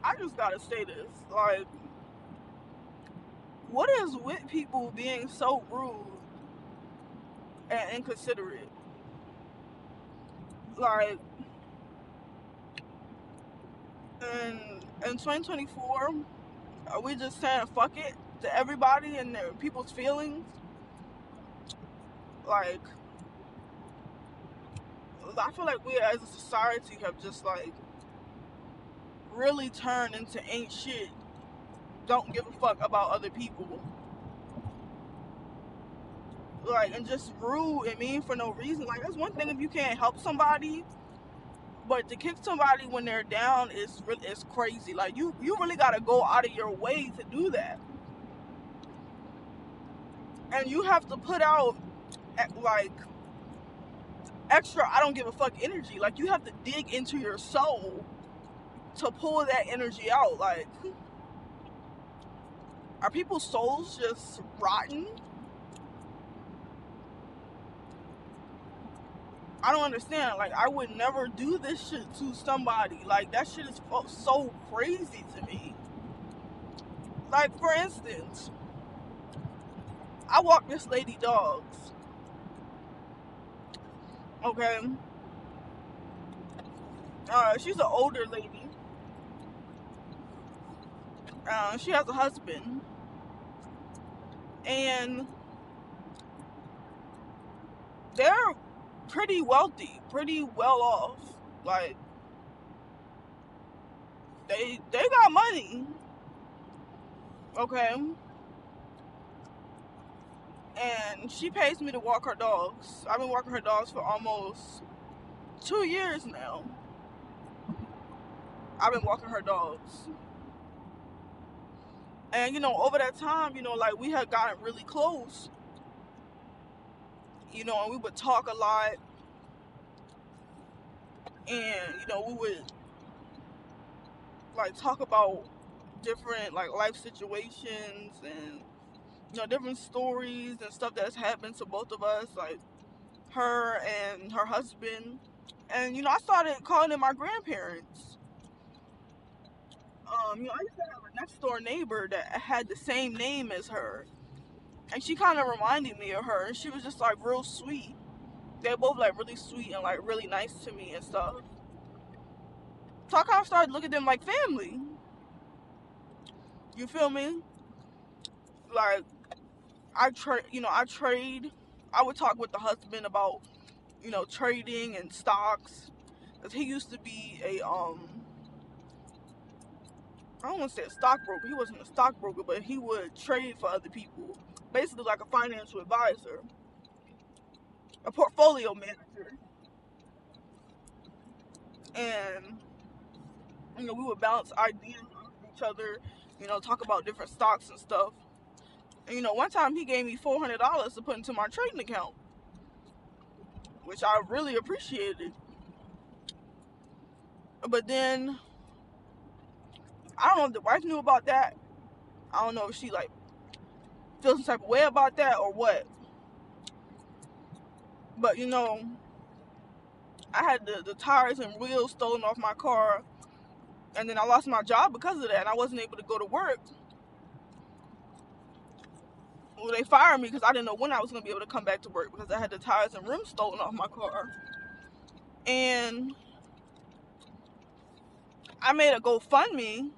I just gotta say this. Like, what is with people being so rude and inconsiderate? Like, in 2024, are we just saying fuck it to everybody and their people's feelings? Like, I feel like we as a society have just like really turned into ain't shit. Don't give a fuck about other people. Like, and just rude and mean for no reason. Like, that's one thing if you can't help somebody, but to kick somebody when they're down is crazy. Like, you really gotta go out of your way to do that, and you have to put out like extra I don't give a fuck energy. Like, you have to dig into your soul to pull that energy out. Like, are people's souls just rotten? I don't understand. Like, I would never do this shit to somebody. Like, that shit is so crazy to me. Like, for instance, I walk this lady dogs. Okay? She's an older lady. She has a husband. And they're pretty wealthy, pretty well off. Like, they got money. Okay? And she pays me to walk her dogs. I've been walking her dogs for almost 2 years now. I've been walking her dogs. And, over that time, like, we had gotten really close. And we would talk a lot. And, we would, like, talk about different, like, life situations and, different stories and stuff that's happened to both of us, like, her and her husband. And, I started calling them my grandparents. I used to have a next door neighbor that had the same name as her. And she kind of reminded me of her. And she was just, like, real sweet. They're both, like, really sweet and, like, really nice to me and stuff. So I kind of started looking at them like family. You feel me? Like, I trade. I would talk with the husband about, trading and stocks. Because he used to be I don't want to say a stockbroker. He wasn't a stockbroker, but he would trade for other people. Basically like a financial advisor. A portfolio manager. And, we would bounce ideas off each other, talk about different stocks and stuff. And, one time he gave me $400 to put into my trading account, which I really appreciated. But then, I don't know if the wife knew about that. I don't know if she, like, feels some type of way about that or what. But, I had the tires and wheels stolen off my car. And then I lost my job because of that. And I wasn't able to go to work. Well, they fired me because I didn't know when I was going to be able to come back to work because I had the tires and rims stolen off my car. And I made a GoFundMe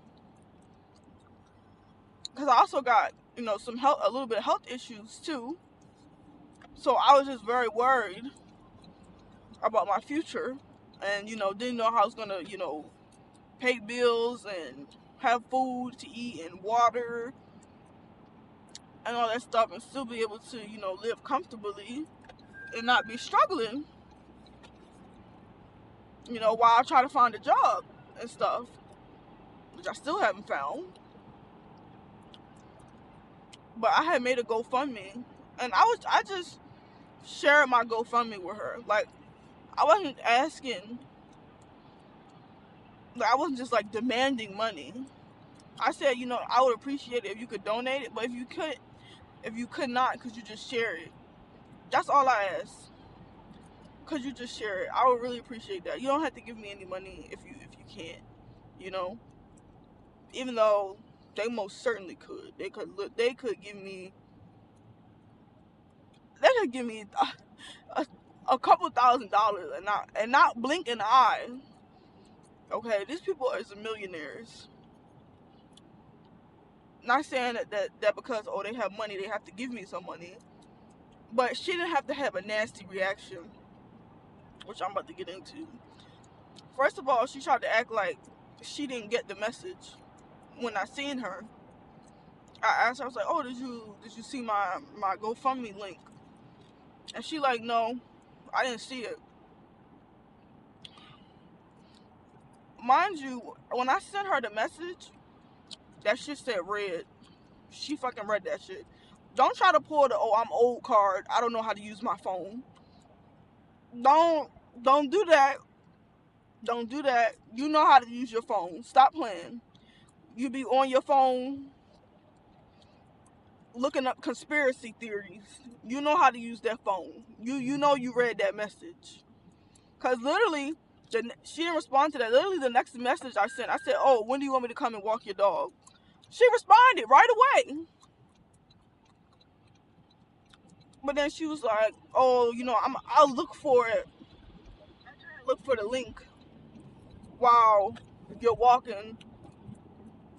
because I also got, some health, a little bit of health issues too. So I was just very worried about my future and, didn't know how I was going to, pay bills and have food to eat and water and all that stuff and still be able to, live comfortably and not be struggling, while I try to find a job and stuff, which I still haven't found. But I had made a GoFundMe and I just shared my GoFundMe with her. Like, I wasn't asking, like, I wasn't just like demanding money. I said, I would appreciate it if you could donate it, but if you could not, could you just share it? That's all I asked. Could you just share it? I would really appreciate that. You don't have to give me any money if you can't, even though they most certainly could. They could give me a, a couple $1,000s and not blink an eye. Okay, these people are millionaires. Not saying that because they have money they have to give me some money, but she didn't have to have a nasty reaction, which I'm about to get into. First of all, she tried to act like she didn't get the message. When I seen her, I asked her, I was like, "Oh, did you see my GoFundMe link?" And she like, "No, I didn't see it." Mind you, when I sent her the message, that shit said red. She fucking read that shit. Don't try to pull the I'm old card. I don't know how to use my phone. Don't do that. Don't do that. You know how to use your phone. Stop playing. You be on your phone looking up conspiracy theories. You know how to use that phone. You know you read that message. Cause literally, she didn't respond to that. Literally the next message I sent, I said, "Oh, when do you want me to come and walk your dog?" She responded right away. But then she was like, "Oh, I'll look for it. Look for the link while you're walking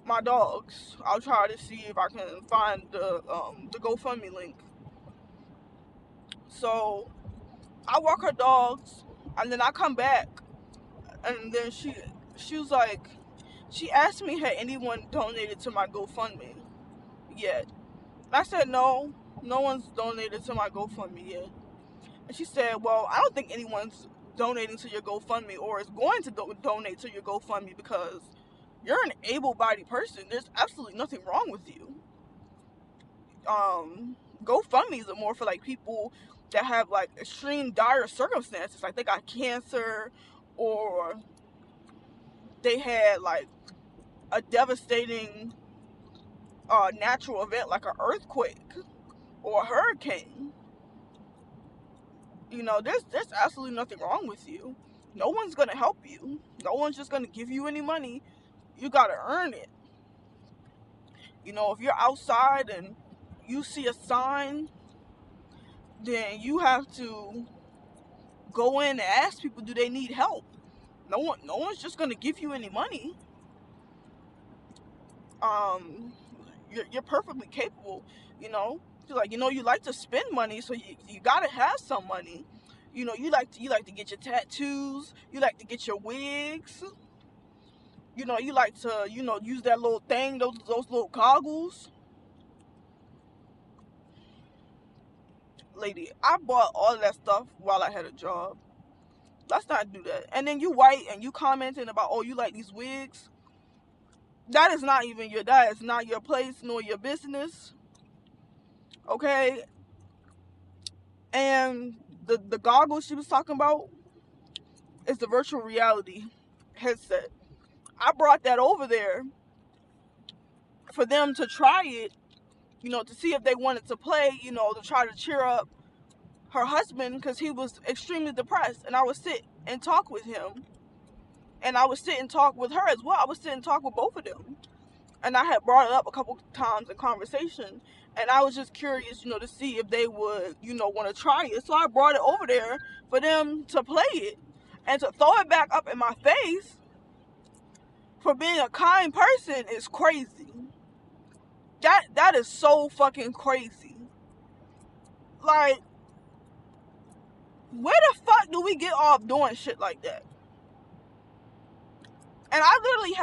my dogs. I'll try to see if I can find the GoFundMe link." So I walk her dogs, and then I come back, and then she was like, she asked me, had anyone donated to my GoFundMe yet? And I said, no one's donated to my GoFundMe yet. And she said, well, I don't think anyone's donating to your GoFundMe or is going to donate to your GoFundMe because you're an able-bodied person. There's absolutely nothing wrong with you. GoFundMes are more for like people that have like extreme dire circumstances, like they got cancer or they had like a devastating natural event like an earthquake or a hurricane. There's absolutely nothing wrong with you. No one's gonna help you. No one's just gonna give you any money. You gotta earn it. If you're outside and you see a sign, then you have to go in and ask people, do they need help? No one's just gonna give you any money. You're perfectly capable. You like to spend money, so you gotta have some money. You like to get your tattoos. You like to get your wigs. You like to use that little thing, those little goggles. Lady, I bought all of that stuff while I had a job. Let's not do that. And then you white and you commenting about, oh, you like these wigs. That is not your place nor your business. Okay? And the goggles she was talking about is the virtual reality headset. I brought that over there for them to try it, to see if they wanted to play, to try to cheer up her husband because he was extremely depressed. And I would sit and talk with him. And I would sit and talk with her as well. I would sit and talk with both of them. And I had brought it up a couple times in conversation. And I was just curious, to see if they would, want to try it. So I brought it over there for them to play it. And to throw it back up in my face for being a kind person is crazy. That is so fucking crazy. Like, where the fuck do we get off doing shit like that? And I literally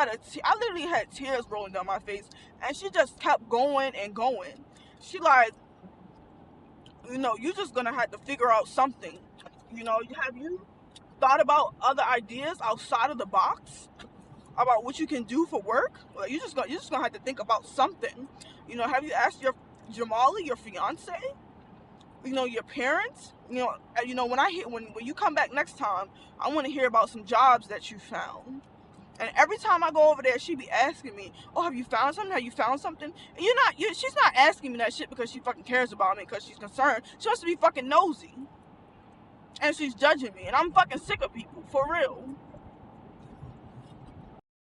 had tears rolling down my face, and she just kept going and going. She like, you're just gonna have to figure out something. Have you thought about other ideas outside of the box about what you can do for work? Like, you're just gonna have to think about something. Have you asked your Jamali, your fiance? Your parents? When you come back next time, I want to hear about some jobs that you found. And every time I go over there, she be asking me, "Oh, have you found something? Have you found something?" And she's not asking me that shit because she fucking cares about me, because she's concerned. She wants to be fucking nosy. And she's judging me. And I'm fucking sick of people, for real.